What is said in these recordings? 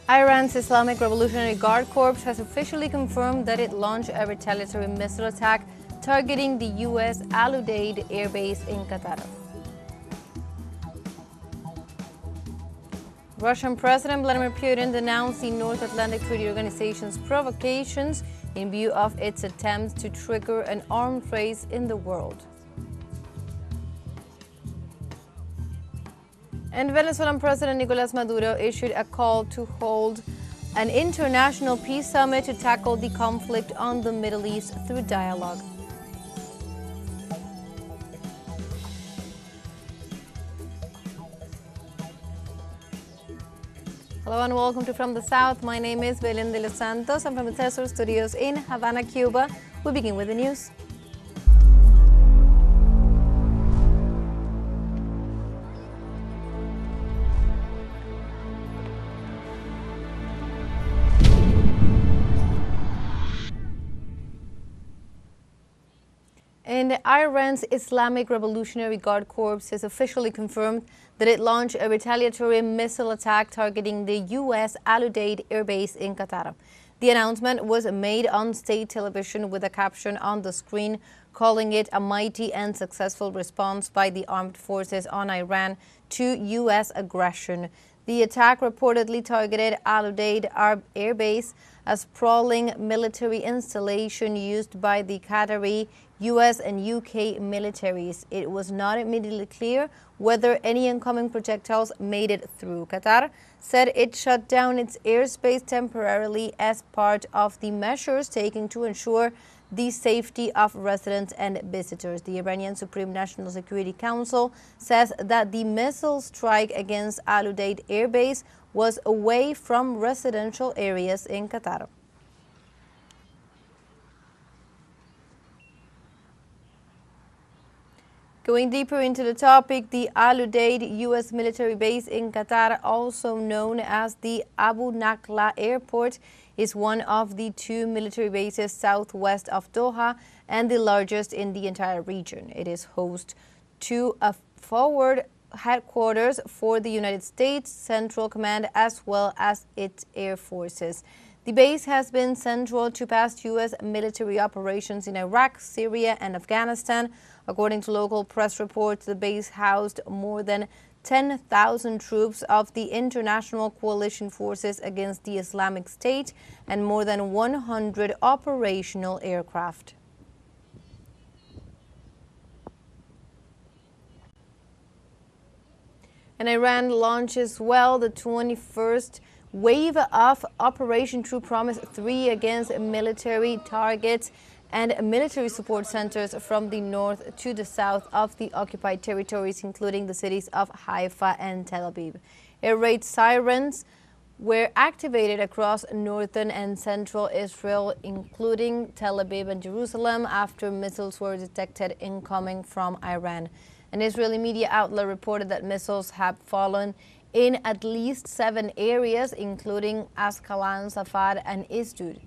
Iran's Islamic Revolutionary Guard Corps has officially confirmed that it launched a retaliatory missile attack targeting the US Al-Udeid Air Base in Qatar. Russian President Vladimir Putin denounced the North Atlantic Treaty Organization's provocations in view of its attempts to trigger an arms race in the world. And Venezuelan President Nicolas Maduro issued a call to hold an international peace summit to tackle the conflict on the Middle East through dialogue. Hello and welcome to From the South. My name is Belén de los Santos. I'm from the teleSUR studios in Havana, Cuba. We begin with the news. And Iran's Islamic Revolutionary Guard Corps has officially confirmed that it launched a retaliatory missile attack targeting the US Al-Udeid Air Base in Qatar. The announcement was made on state television with a caption on the screen calling it a mighty and successful response by the armed forces on Iran to US aggression. The attack reportedly targeted Al-Udeid Air Base, a sprawling military installation used by the Qatari, US and UK militaries. It was not immediately clear whether any incoming projectiles made it through. Qatar said it shut down its airspace temporarily as part of the measures taken to ensure the safety of residents and visitors. The Iranian Supreme National Security Council says that the missile strike against Al-Udeid Air Base was away from residential areas in Qatar. Going deeper into the topic, the Al-Udeid U.S. military base in Qatar, also known as the Abu Nakla Airport, is one of the two military bases southwest of Doha and the largest in the entire region. It is host to a forward headquarters for the United States Central Command as well as its air forces. The base has been central to past U.S. military operations in Iraq, Syria, and Afghanistan. According to local press reports, the base housed more than 10,000 troops of the international coalition forces against the Islamic State and more than 100 operational aircraft. And Iran launches the 21st wave of Operation True Promise 3 against military targets and military support centers from the north to the south of the occupied territories, including the cities of Haifa and Tel Aviv. Air raid sirens were activated across northern and central Israel, including Tel Aviv and Jerusalem, after missiles were detected incoming from Iran. An Israeli media outlet reported that missiles have fallen in at least 7 areas, including Ascalon, Safad, and Isdud.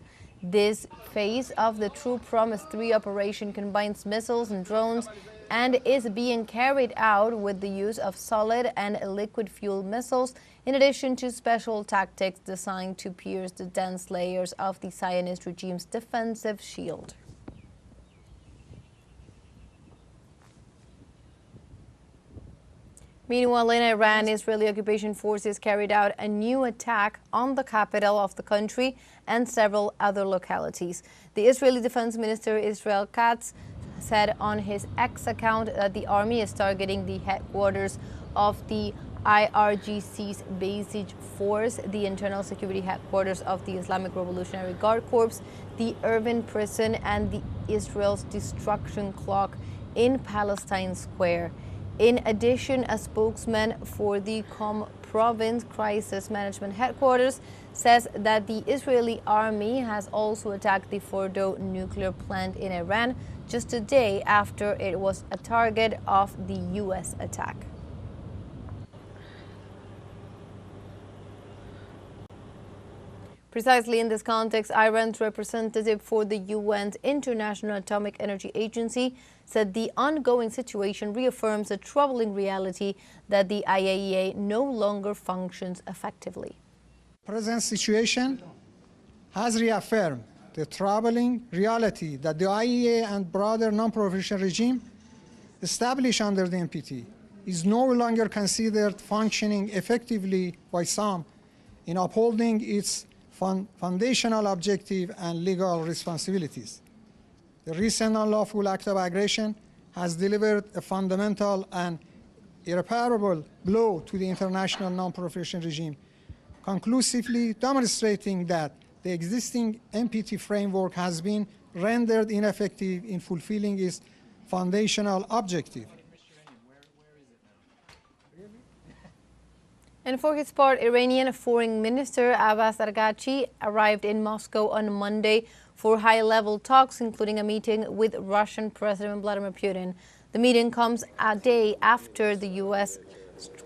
This phase of the True Promise 3 operation combines missiles and drones and is being carried out with the use of solid and liquid fuel missiles, in addition to special tactics designed to pierce the dense layers of the Zionist regime's defensive shield. Meanwhile, in Iran, Israeli occupation forces carried out a new attack on the capital of the country and several other localities. The Israeli Defense Minister Israel Katz said on his X account that the army is targeting the headquarters of the IRGC's Basic Force, the internal security headquarters of the Islamic Revolutionary Guard Corps, the Irvin Prison, and the Israel's destruction clock in Palestine Square. In addition, a spokesman for the Qom Province Crisis Management Headquarters says that the Israeli army has also attacked the Fordo nuclear plant in Iran just a day after it was a target of the U.S. attack. Precisely in this context, Iran's representative for the UN's International Atomic Energy Agency said the ongoing situation reaffirms a troubling reality that the IAEA no longer functions effectively. Present situation has reaffirmed the troubling reality that the IEA and broader non-proliferation regime established under the NPT is no longer considered functioning effectively by some in upholding its foundational objective and legal responsibilities. The recent unlawful act of aggression has delivered a fundamental and irreparable blow to the international non-proliferation regime, conclusively demonstrating that the existing NPT framework has been rendered ineffective in fulfilling its foundational objective. And for his part, Iranian Foreign Minister Abbas Araghchi arrived in Moscow on Monday for high-level talks, including a meeting with Russian President Vladimir Putin. The meeting comes a day after the U.S.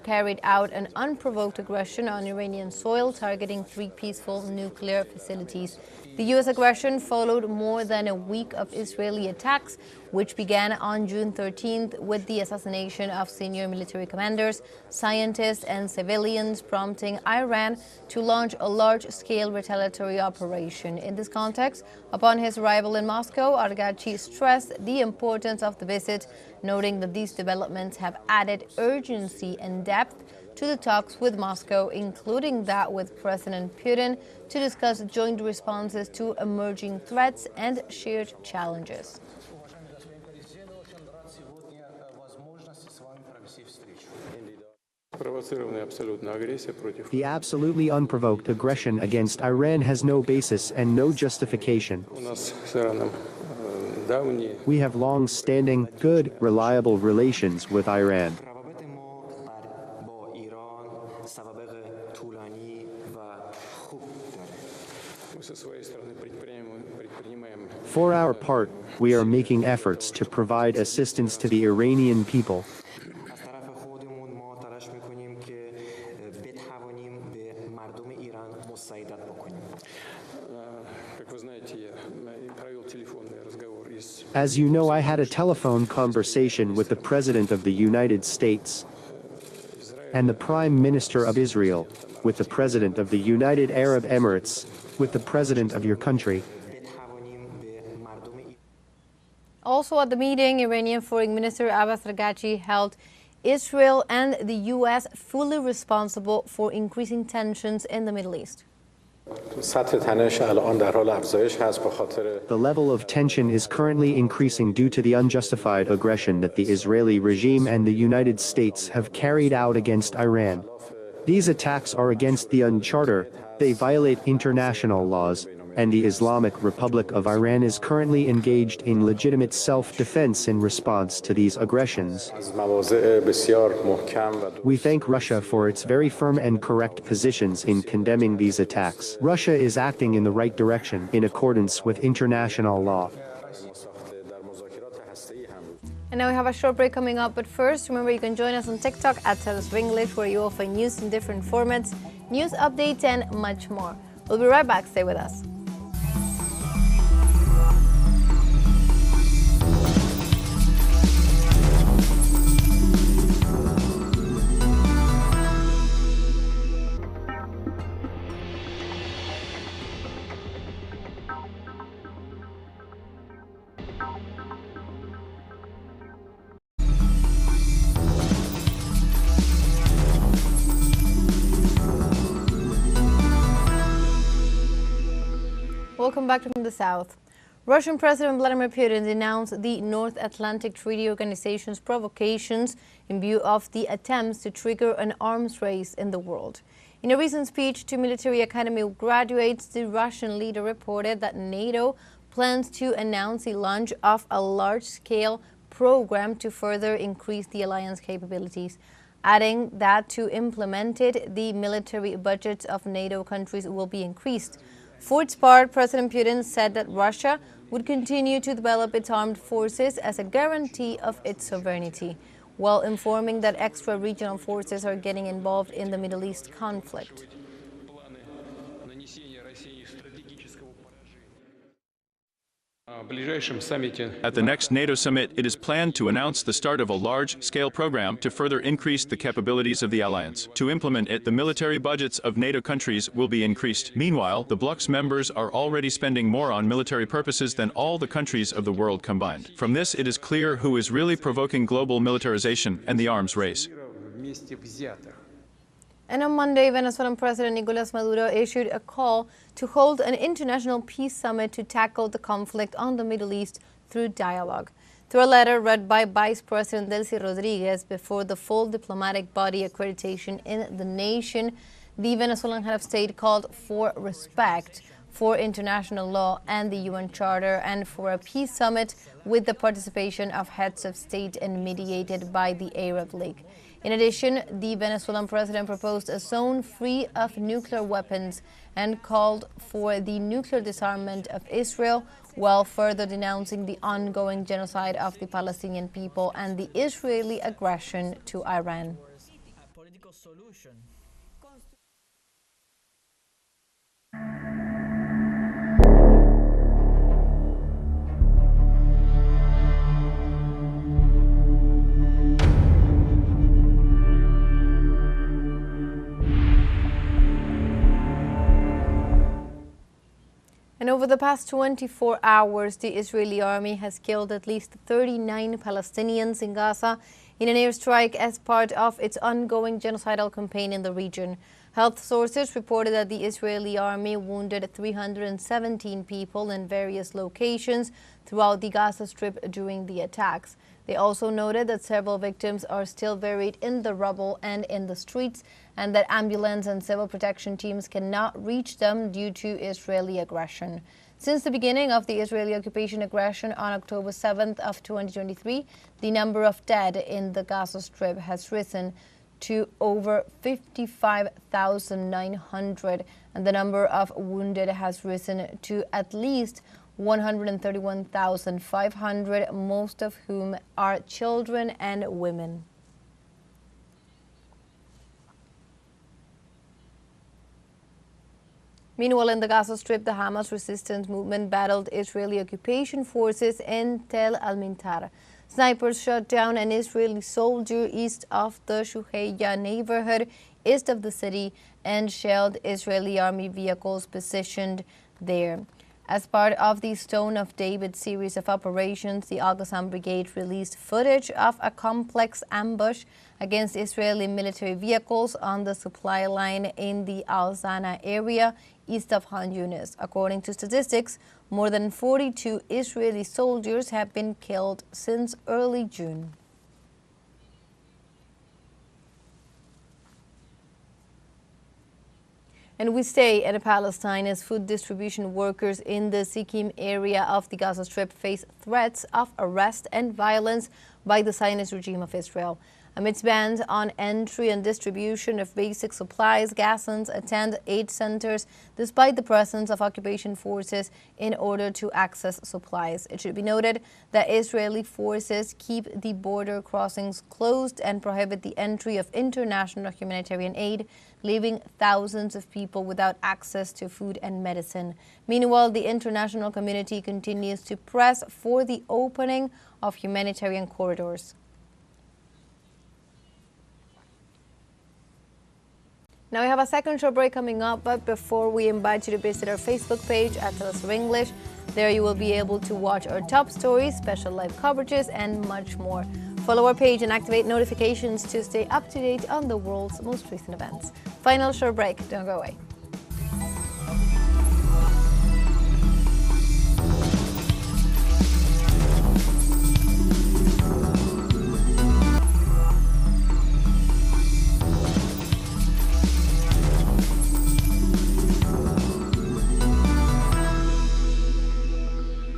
carried out an unprovoked aggression on Iranian soil, targeting 3 peaceful nuclear facilities. The U.S. aggression followed more than a week of Israeli attacks, which began on June 13th with the assassination of senior military commanders, scientists, and civilians, prompting Iran to launch a large-scale retaliatory operation. In this context, upon his arrival in Moscow, Araghchi stressed the importance of the visit, noting that these developments have added urgency and depth to the talks with Moscow, including that with President Putin, to discuss joint responses to emerging threats and shared challenges. The absolutely unprovoked aggression against Iran has no basis and no justification. We have long-standing, good, reliable relations with Iran. For our part, we are making efforts to provide assistance to the Iranian people. As you know, I had a telephone conversation with the President of the United States and the Prime Minister of Israel, with the President of the United Arab Emirates, with the President of your country. Also at the meeting, Iranian Foreign Minister Abbas Araghchi held Israel and the U.S. fully responsible for increasing tensions in the Middle East. The level of tension is currently increasing due to the unjustified aggression that the Israeli regime and the United States have carried out against Iran. These attacks are against the UN Charter, they violate international laws, and the Islamic Republic of Iran is currently engaged in legitimate self-defense in response to these aggressions. We thank Russia for its very firm and correct positions in condemning these attacks. Russia is acting in the right direction in accordance with international law. And now we have a short break coming up, but first, remember you can join us on TikTok at teleSUR English, where you will find news in different formats, news updates, and much more. We'll be right back. Stay with us. Welcome back from the South. Russian President Vladimir Putin denounced the North Atlantic Treaty Organization's provocations in view of the attempts to trigger an arms race in the world. In a recent speech to military academy graduates, the Russian leader reported that NATO plans to announce the launch of a large-scale program to further increase the alliance capabilities, adding that to implement it, the military budgets of NATO countries will be increased. For its part, President Putin said that Russia would continue to develop its armed forces as a guarantee of its sovereignty, while informing that extra-regional forces are getting involved in the Middle East conflict. Планы нанесения России стратегического поражения. 20 February 2023, At the next NATO summit, it is planned to announce the start of a large-scale program to further increase the capabilities of the alliance. To implement it, the military budgets of NATO countries will be increased. Meanwhile, the bloc's members are already spending more on military purposes than all the countries of the world combined. From this, it is clear who is really provoking global militarization and the arms race. And on Monday, Venezuelan President Nicolas Maduro issued a call to hold an international peace summit to tackle the conflict on the Middle East through dialogue. Through a letter read by Vice President Delcy Rodriguez before the full diplomatic body accreditation in the nation, the Venezuelan head of state called for respect for international law and the UN Charter and for a peace summit with the participation of heads of state and mediated by the Arab League. In addition, the Venezuelan president proposed a zone free of nuclear weapons and called for the nuclear disarmament of Israel, while further denouncing the ongoing genocide of the Palestinian people and the Israeli aggression to Iran. And over the past 24 hours, the Israeli army has killed at least 39 Palestinians in Gaza in an airstrike as part of its ongoing genocidal campaign in the region. Health sources reported that the Israeli army wounded 317 people in various locations throughout the Gaza Strip during the attacks. They also noted that several victims are still buried in the rubble and in the streets, and that ambulance and civil protection teams cannot reach them due to Israeli aggression. Since the beginning of the Israeli occupation aggression on October 7th of 2023, the number of dead in the Gaza Strip has risen to over 55,900, and the number of wounded has risen to at least 131,500, most of whom are children and women. Meanwhile, in the Gaza Strip, the Hamas resistance movement battled Israeli occupation forces in Tel Al-Mintar. Snipers shot down an Israeli soldier east of the Shuheiya neighborhood, east of the city, and shelled Israeli army vehicles positioned there. As part of the Stone of David series of operations, the Al-Qassam Brigade released footage of a complex ambush against Israeli military vehicles on the supply line in the Al-Zana area east of Han Yunis. According to statistics, more than 42 Israeli soldiers have been killed since early June. And we stay in Palestine as food distribution workers in the Sikkim area of the Gaza Strip face threats of arrest and violence by the Zionist regime of Israel. Amidst bans on entry and distribution of basic supplies, Gazans attend aid centers despite the presence of occupation forces in order to access supplies. It should be noted that Israeli forces keep the border crossings closed and prohibit the entry of international humanitarian aid, leaving thousands of people without access to food and medicine. Meanwhile, the international community continues to press for the opening of humanitarian corridors. Now we have a second short break coming up, but before we invite you to visit our Facebook page at teleSUR English. There you will be able to watch our top stories, special live coverages, and much more. Follow our page and activate notifications to stay up to date on the world's most recent events. Final short break, don't go away.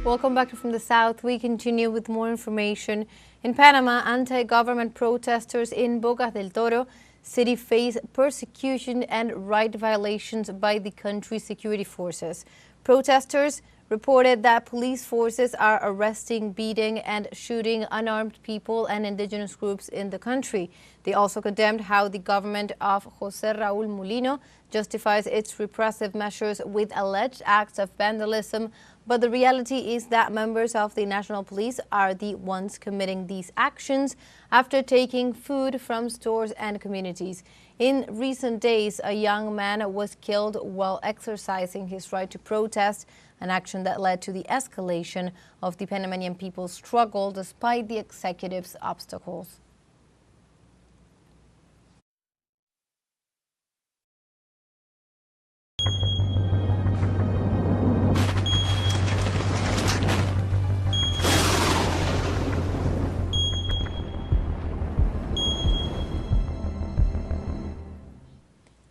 Welcome back from the South. We continue with more information. In Panama, anti-government protesters in Bocas del Toro city face persecution and right violations by the country's security forces. Protesters reported that police forces are arresting, beating, and shooting unarmed people and indigenous groups in the country. They also condemned how the government of José Raúl Mulino justifies its repressive measures with alleged acts of vandalism But the reality is that members of the National Police are the ones committing these actions after taking food from stores and communities. In recent days, a young man was killed while exercising his right to protest, an action that led to the escalation of the Panamanian people's struggle despite the executive's obstacles.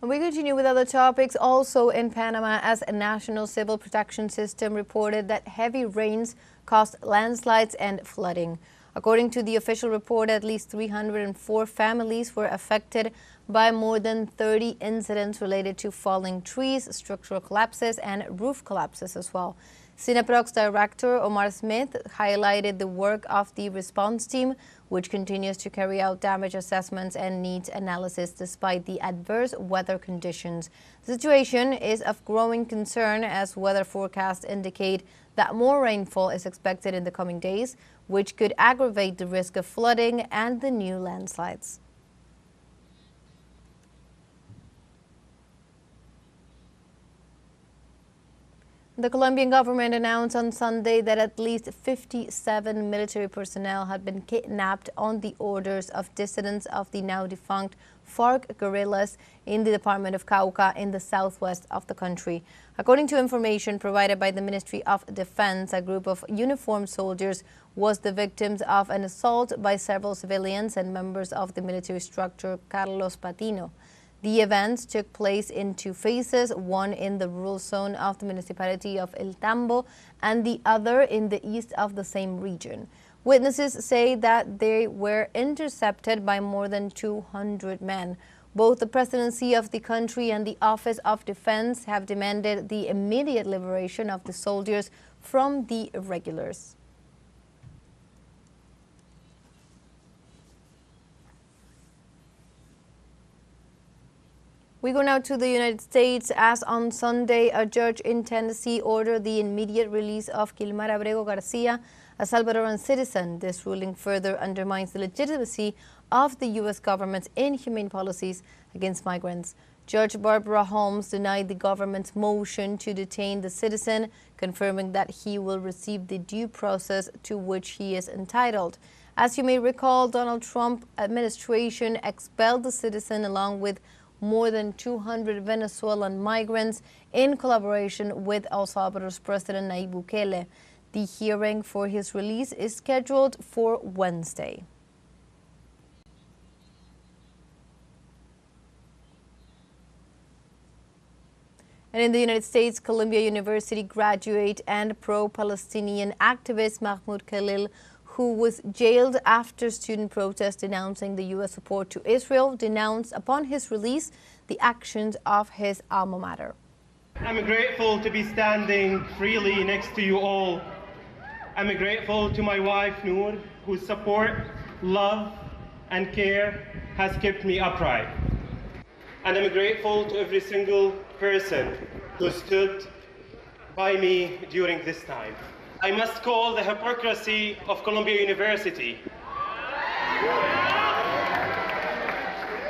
We continue with other topics. Also in Panama, as a national civil protection system reported that heavy rains caused landslides and flooding. According to the official report, at least 304 families were affected by more than 30 incidents related to falling trees, structural collapses, and roof collapses as well. SINAPROC's director, Omar Smith, highlighted the work of the response team, which continues to carry out damage assessments and needs analysis despite the adverse weather conditions. The situation is of growing concern as weather forecasts indicate that more rainfall is expected in the coming days, which could aggravate the risk of flooding and the new landslides. The Colombian government announced on Sunday that at least 57 military personnel had been kidnapped on the orders of dissidents of the now defunct FARC guerrillas in the department of Cauca in the southwest of the country. According to information provided by the Ministry of Defense, a group of uniformed soldiers was the victims of an assault by several civilians and members of the military structure Carlos Patino. The events took place in two phases, one in the rural zone of the municipality of El Tambo and the other in the east of the same region. Witnesses say that they were intercepted by more than 200 men. Both the presidency of the country and the Office of Defense have demanded the immediate liberation of the soldiers from the irregulars. We go now to the United States, as on Sunday, a judge in Tennessee ordered the immediate release of Kilmar Abrego Garcia, a Salvadoran citizen. This ruling further undermines the legitimacy of the U.S. government's inhumane policies against migrants. Judge Barbara Holmes denied the government's motion to detain the citizen, confirming that he will receive the due process to which he is entitled. As you may recall, Donald Trump administration expelled the citizen along with more than 200 Venezuelan migrants in collaboration with El Salvador's President Nayib Bukele. The hearing for his release is scheduled for Wednesday. And in the United States, Columbia University graduate and pro-Palestinian activist Mahmoud Khalil, who was jailed after student protests denouncing the U.S. support to Israel, denounced upon his release the actions of his alma mater. I'm grateful to be standing freely next to you all. I'm grateful to my wife, Noor, whose support, love, and care has kept me upright. And I'm grateful to every single person who stood by me during this time. I must call the hypocrisy of Columbia University.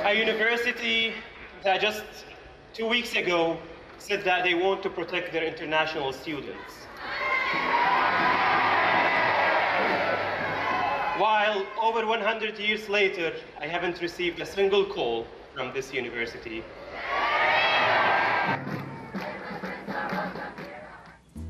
A university that just 2 weeks ago said that they want to protect their international students. While over 100 years later, I haven't received a single call from this university.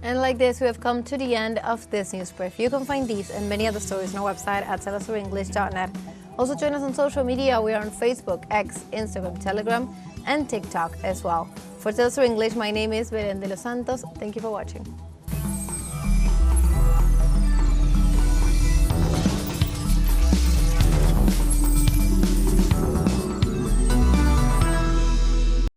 And like this, we have come to the end of this news brief. You can find these and many other stories on our website at telesurenglish.net. Also join us on social media. We are on Facebook, X, Instagram, Telegram, and TikTok as well. For TeleSUR English, my name is Belen de los Santos. Thank you for watching.